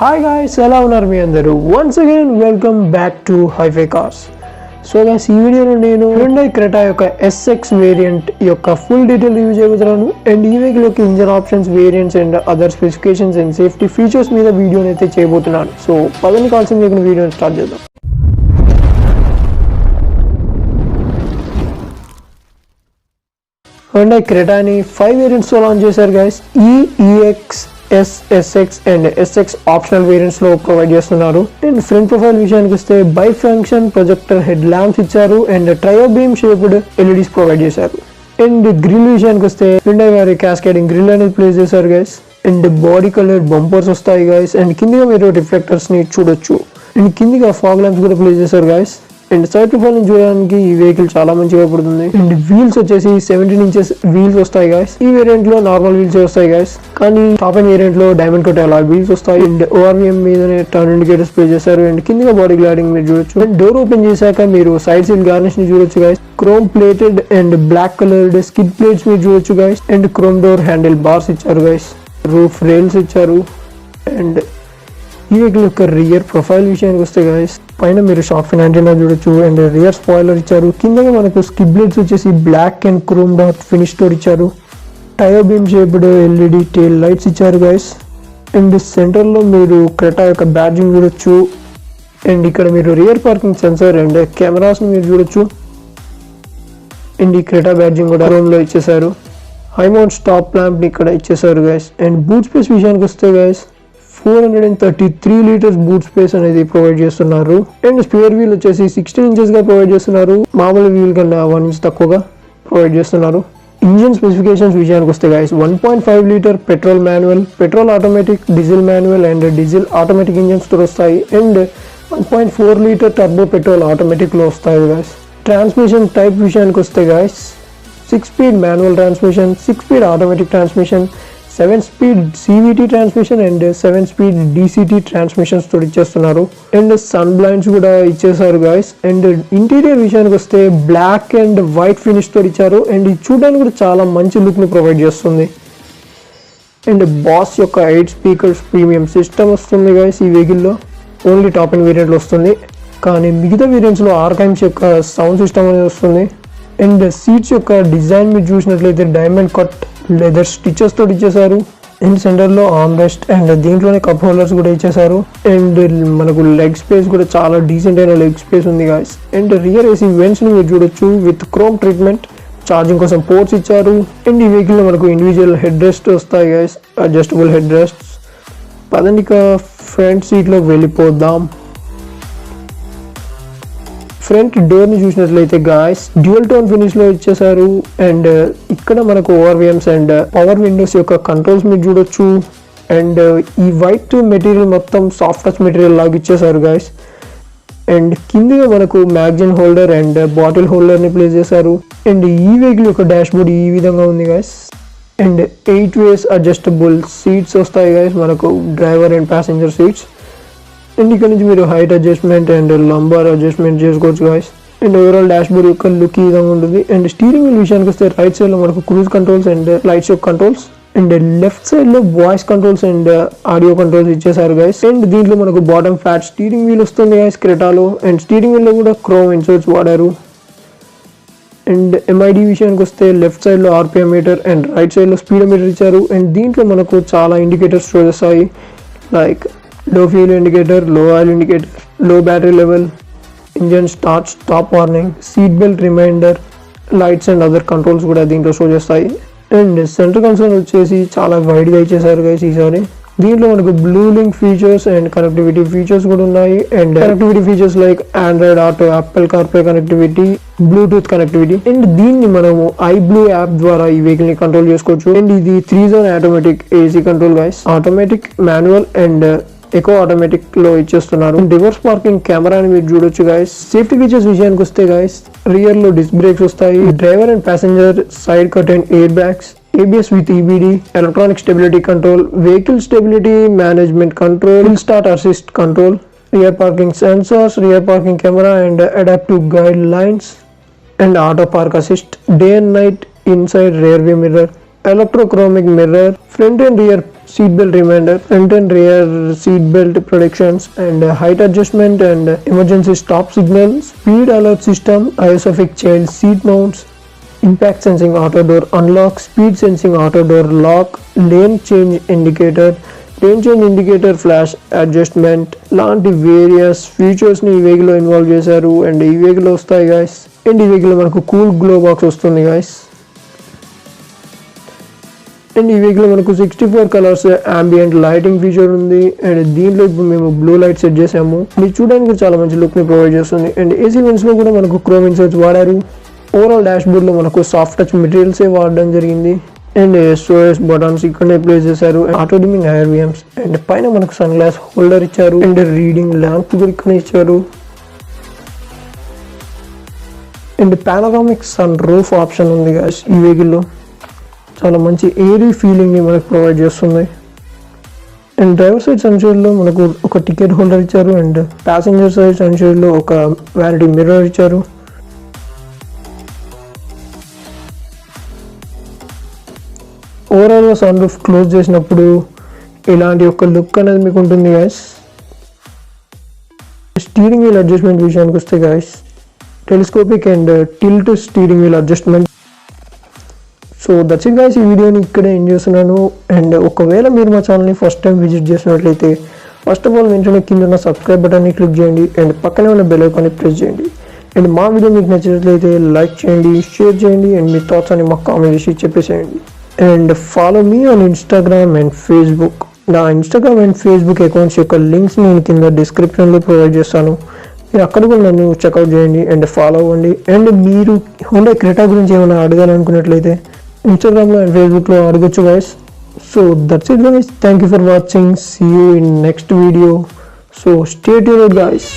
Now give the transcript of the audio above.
Hi guys, ఎలా ఉన్నారు మీ అందరూ? Once again welcome back to hifi cars. So guys, ఈ వీడియోలో నేను హ్యుండై క్రెటా యొక్క SX వేరియంట్ యొక్క ఫుల్ డీటెయిల్ రివ్యూ చేయబోతున్నాను. అండ్ ఈ వెహికల్ యొక్క engine options, variants and other specifications and safety features మీద వీడియోని అయితే చేయబోతున్నాను. సో పదని కావాల్సిన వీడియోని స్టార్ట్ చేద్దాం. హ్యుండై క్రెటాని 5 వేరియంట్స్తో లాంచ్ చేశారు guys. EX, S, SX and SX optional variants లో ప్రొవైడ్ చేస్తున్నారు. అండ్ ఫ్రంట్ ప్రొఫైల్ విషయానికి వస్తే bi function projector head lamps ఇచ్చారు and trio beam shaped LEDs provide చేశారు. అండ్ గ్రిల్ విషయానికి వస్తే హ్యుండై వారి క్యాస్కేడింగ్ గ్రిల్ అనేది ప్లేస్ చేశారు guys. And body colour bumpers వస్తాయి గైస్. అండ్ కిందిగా మీరు రిఫ్లెక్టర్స్ ని చూడొచ్చు. అండ్ కిందిగా ఫాగ్ ల్యాంప్స్ కూడా ప్లేస్ చేశారు గైస్. అండ్ సైడ్ ప్రొఫైల్ ని చూడడానికి ఈ వెహికల్ చాలా మంచిగా పడుతుంది. అండ్ వీల్స్ వచ్చేసి 17 ఇంచెస్ వీల్స్ వస్తాయి గాయస్. ఈ వేరియంట్ లో నార్మల్ వీల్స్ వస్తాయి గాయస్, కానీ టాప్ అండ్ వేరియంట్ లో డైమండ్ కట్ అలా వీల్స్ వస్తాయి. అండ్ ORVM మీదనే టర్న్ ఇండికేటర్స్ ప్లే చేశారు. అండ్ కింద బాడీ గ్లాడింగ్ మీరు చూడొచ్చు. అండ్ డోర్ ఓపెన్ చేశాక మీరు సైడ్ సీల్ గార్నిష్ ని చూడొచ్చు guys. Chrome plated and black coloured skid plates మీరు చూడొచ్చు guys. And chrome door handle bars ఇచ్చారు గాయస్. రూఫ్ రైల్స్ ఇచ్చారు. అండ్ ఈ వెహికల్ యొక్క రియర్ ప్రొఫైల్ విషయానికి వస్తే గాయస్, పైన మీరు షాక్ ఫిన్ యాంటీనా చూడొచ్చు. అండ్ రియర్ స్పాయిలర్ ఇచ్చారు. కింద మనకు స్కిడ్ బ్లేడ్స్ వచ్చేసి black and chrome dot finish తో ఇచ్చారు. Tyre beam shaped LED tail lights ఇచ్చారు గైస్. అండ్ సెంటర్ లో మీరు క్రెటా యొక్క బ్యాడ్జింగ్ చూడొచ్చు. అండ్ ఇక్కడ మీరు rear parking sensor and cameras ని మీరు చూడొచ్చు. అండ్ ఈ క్రెటా బ్యాడ్జింగ్ కూడా రూమ్ లో ఇచ్చేసారు. హై మౌంట్ స్టాప్ ల్యాంప్ ని ఇక్కడ ఇచ్చేసారు గైస్. అండ్ బూట్ స్పేస్ విషయానికి వస్తే గైస్, 433 లీటర్స్ బూట్ స్పేస్ అనేది ప్రొవైడ్ చేస్తున్నారు. అండ్ స్పేర్ వీల్ వచ్చేసి 16 ఇంచెస్ గా ప్రొవైడ్ చేస్తున్నారు. మామూలు వీల్ కన్నా 1 ఇంచ్ తక్కువగా ప్రొవైడ్ చేస్తున్నారు. ఇంజిన్ స్పెసిఫికేషన్స్ విషయానికి వస్తే guys, 1.5 litre petrol manual, petrol automatic, diesel manual and diesel automatic engines తో వస్తాయి. And 1.4 litre turbo petrol automatic లో వస్తాయి గైస్. ట్రాన్స్మిషన్ టైప్ విషయానికి వస్తే guys, 6 speed manual transmission, 6 speed automatic transmission, 7 speed CVT transmission and 7 speed DCT transmissions తో ఇచ్చేస్తున్నారు. And sun blinds కూడా ఇచ్చేసారు గైస్. అండ్ ఇంటీరియర్ విషయానికి వస్తే బ్లాక్ అండ్ వైట్ ఫినిష్ తో ఇచ్చారు. అండ్ ఇది చూడడానికి కూడా చాలా మంచి లుక్ ని ప్రొవైడ్ చేస్తుంది. అండ్ బాస్ యొక్క 8 స్పీకర్స్ ప్రీమియం సిస్టమ్ వస్తుంది గైస్. ఈ వెహికల్ లో ఓన్లీ టాప్ అండ్ వేరియంట్ లో వస్తుంది, కానీ మిగతా వేరియంట్స్ లో ఆర్కైమ్స్ యొక్క సౌండ్ సిస్టమ్ అనేది వస్తుంది. అండ్ సీట్స్ యొక్క డిజైన్ మీరు చూసినట్లయితే డైమండ్ కట్ లెదర్ స్టిచెస్ తోటి ఇచ్చేసారు. అండ్ సెంటర్ లో ఆర్మ్ రెస్ట్ అండ్ దీంట్లోనే కప్ హోల్డర్స్ కూడా ఇచ్చేసారు. అండ్ మనకు లెగ్ స్పేస్ కూడా చాలా డీసెంట్ అయిన లెగ్ స్పేస్ ఉంది guys. And rear AC vents ని మీరు చూడొచ్చు విత్ క్రోమ్ ట్రీట్మెంట్. ఛార్జింగ్ కోసం పోర్ట్స్ ఇచ్చారు. అండ్ ఈ వెహికల్ లో మనకు ఇండివిజువల్ హెడ్ రెస్ట్ వస్తాయి గాయస్, అడ్జస్టబుల్ హెడ్ రెస్ట్స్. పదండిక ఫ్రంట్ సీట్ లోకి వెళ్ళిపోదాం. ఫ్రంట్ డోర్ ని చూసినట్లయితే గాయస్, డ్యూయల్ టోన్ ఫినిష్ లో ఇచ్చేసారు. అండ్ ఇక్కడ మనకు ORVMs అండ్ పవర్ విండోస్ యొక్క కంట్రోల్స్ మీరు చూడొచ్చు. అండ్ ఈ వైట్ మెటీరియల్ మొత్తం సాఫ్ట్ టచ్ మెటీరియల్ లాగా ఇచ్చేసారు గాయస్. అండ్ కిందిగా మనకు magazine holder and bottle holder ని ప్లేస్ చేశారు. అండ్ ఈ వెహికల్ యొక్క డాష్ బోర్డ్ ఈ విధంగా ఉంది guys. And 8 ways adjustable seats వస్తాయి గాయస్, మనకు driver and passenger seats. And ఇక్కడ నుంచి మీరు height adjustment and lumbar adjustment చేసుకోవచ్చు guys. And overall dash board యొక్క లుక్ ఈ విధంగా ఉంటుంది. అండ్ స్టీరింగ్ వీల్ విషయానికి వస్తే రైట్ సైడ్ లో మనకు క్రూజ్ కంట్రోల్స్ అండ్ లైట్స్ యొక్క కంట్రోల్స్. అండ్ లెఫ్ట్ సైడ్ లో voice controls and audio controls ఇచ్చేసారు గైస్. అండ్ దీంట్లో మనకు బాటమ్ ఫ్లాట్ స్టీరింగ్ వీల్ వస్తుంది గైస్ క్రెటాలో. అండ్ స్టీరింగ్ వీల్ లో కూడా క్రోమ్ ఇన్సర్ట్స్ వాడారు. అండ్ MID విషయానికి వస్తే లెఫ్ట్ సైడ్ లో RPM meter and right side లో స్పీడోమీటర్ ఇచ్చారు. అండ్ దీంట్లో మనకు చాలా ఇండికేటర్స్ షో చేస్తాయి, like low fuel indicator, low oil indicator, low battery level, engine start stop warning, seat belt reminder, lights and other controls కూడా దీంట్లో show చేస్తాయి. And centre console వచ్చేసి చాలా వైడ్ గా ఇచ్చేసారు గైస్ ఈసారి. దీంట్లో మనకు blue link features and connectivity features కూడా ఉన్నాయి. And connectivity features like Android auto, Apple CarPlay connectivity, Bluetooth connectivity. And దీన్ని మనము iBlue యాప్ ద్వారా ఈ వెహికల్ ని కంట్రోల్ చేసుకోవచ్చు. అండ్ ఇది 3 zone automatic AC control guys. Automatic, manual and echo automatic లో ఇచ్చేస్తున్నారు. రివర్స్ పార్కింగ్ కెమెరాని మీరు చూడొచ్చు గైస్. సేఫ్టీ ఫీచర్స్ విషయానికి వస్తే గైస్, రియర్ లో డిస్క్ బ్రేక్స్ వస్తాయి. Driver and passenger side curtain air bags, ABS with EBD, electronic stability control, vehicle stability management control, hill start assist control, rear parking sensors, rear parking camera and adaptive guidelines and auto park assist, day and night inside rear view mirror, electrochromic mirror, front and rear seat belt reminder, front and rear seat belt protections, and height adjustment and emergency stop signal, speed alert system, isofix child seat mounts, impact sensing auto door unlock, speed sensing auto door lock, lane change indicator flash adjustment లాంటి various ఫీచర్స్ని ఈ వెహికల్లో involve చేశారు. And ఈ వెహికల్లో వస్తాయి guys. And ఈ వెహికల్లో మనకు కూల్ గ్లో బాక్స్ వస్తుంది గాయస్. అండ్ ఈ వెహికల్లో మనకు 64 కలర్స్ ambient లైటింగ్ ఫీచర్ ఉంది. అండ్ దీంట్లో ఇప్పుడు మేము బ్లూ లైట్ సెట్ చేసాము. ఇది చూడడానికి చాలా మంచి లుక్ని ప్రొవైడ్ చేస్తుంది. అండ్ ఏసీ వెంట్స్లో కూడా మనకు క్రోమ్ ఇన్సర్ట్స్ వాడారు. ఓవరాల్ డాష్ బోర్డ్లో మనకు సాఫ్ట్ టచ్ మెటీరియల్సే వాడడం జరిగింది. అండ్ SOS బటన్స్ ఇక్కడనే ప్లేస్ చేశారు. ఆటో డిమింగ్ IRVMs అండ్ పైన మనకు సన్ గ్లాస్ హోల్డర్ ఇచ్చారు. అండ్ రీడింగ్ ల్యాంప్ కూడా ఇక్కడ ఇచ్చారు. And panoramic sun roof option ఉంది గాయ్స్. ఈ వెహికల్లో చాలా మంచి ఏరీ ఫీలింగ్ని మనకు ప్రొవైడ్ చేస్తుంది. అండ్ డ్రైవర్ సైడ్ సన్షేడ్లో మనకు ఒక టికెట్ హోల్డర్ ఇచ్చారు. అండ్ ప్యాసింజర్ సైడ్ సన్షేడ్లో ఒక వ్యానిటీ మిర్రర్ ఇచ్చారు. ఓవరాల్గా సన్ రూఫ్ క్లోజ్ చేసినప్పుడు ఇలాంటి ఒక లుక్ అనేది మీకు ఉంటుంది గాయస్. స్టీరింగ్ వీల్ అడ్జస్ట్మెంట్ విషయానికి వస్తే guys, telescopic and tilt steering wheel adjustment. So that's it guys. ఈ వీడియోని ఇక్కడే ఎండ్ చేస్తున్నాను. అండ్ ఒకవేళ మీరు మా ఛానల్ని ఫస్ట్ టైం విజిట్ చేసినట్లయితే ఫస్ట్ ఆఫ్ ఆల్ వెంటనే కింద ఉన్న సబ్స్క్రైబ్ బటన్ని క్లిక్ చేయండి. అండ్ పక్కనే ఉన్న బెల్ ఐకాన్ని ప్రెస్ చేయండి. అండ్ మా వీడియో మీకు నచ్చినట్లయితే లైక్ చేయండి, షేర్ చేయండి. అండ్ మీ థాట్స్ అని మాకు కామెంట్ చేసి చెప్పేసేయండి. And follow me on Instagram and Facebook. నా ఇన్స్టాగ్రామ్ అండ్ ఫేస్బుక్ అకౌంట్స్ యొక్క లింక్స్ నేను కింద డిస్క్రిప్షన్లో ప్రొవైడ్ చేస్తాను. మీరు అక్కడ కూడా నన్ను చెక్అవుట్ చేయండి అండ్ ఫాలో అవ్వండి. అండ్ మీరు హోండా క్రెటా గురించి ఏమైనా అడగాలనుకున్నట్లయితే ఇన్స్టాగ్రామ్లో అండ్ ఫేస్బుక్లో అడగచ్చు guys. So that's it guys. Thank you for watching. See you in next video. So stay tuned guys.